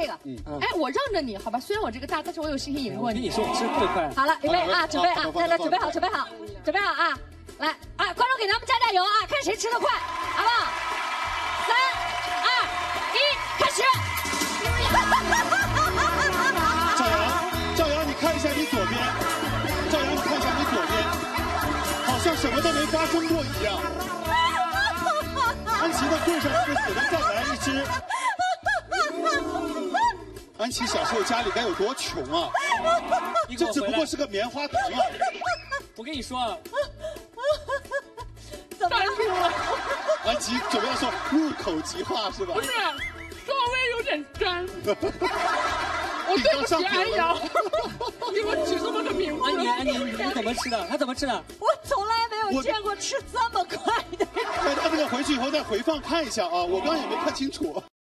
这个。哎，我让着你，好吧？虽然我这个大，但是我有信心赢过你。我跟你说，我吃特别快。好了，预备啊，准备啊，大家准备好，准备好，准备好啊！来啊，观众给咱们加油啊，看谁吃得快，好不好？3、2、1，开始！赵阳，你看一下你左边，赵阳，你看一下你左边，好像什么都没发生过一样。安琪的柜上是死的，再来一只。安琪小时候家里该有多穷啊！这只不过是个棉花糖啊！我跟你说啊，怎么样？安琪准备要说入口即化是吧？不是，稍微有点干。我对不起安阳，给我起这么个名字。安妮，你怎么吃的？他怎么吃的？我从来没有见过吃这么快的。他这个回去以后再回放看一下啊，我刚刚也没看清楚。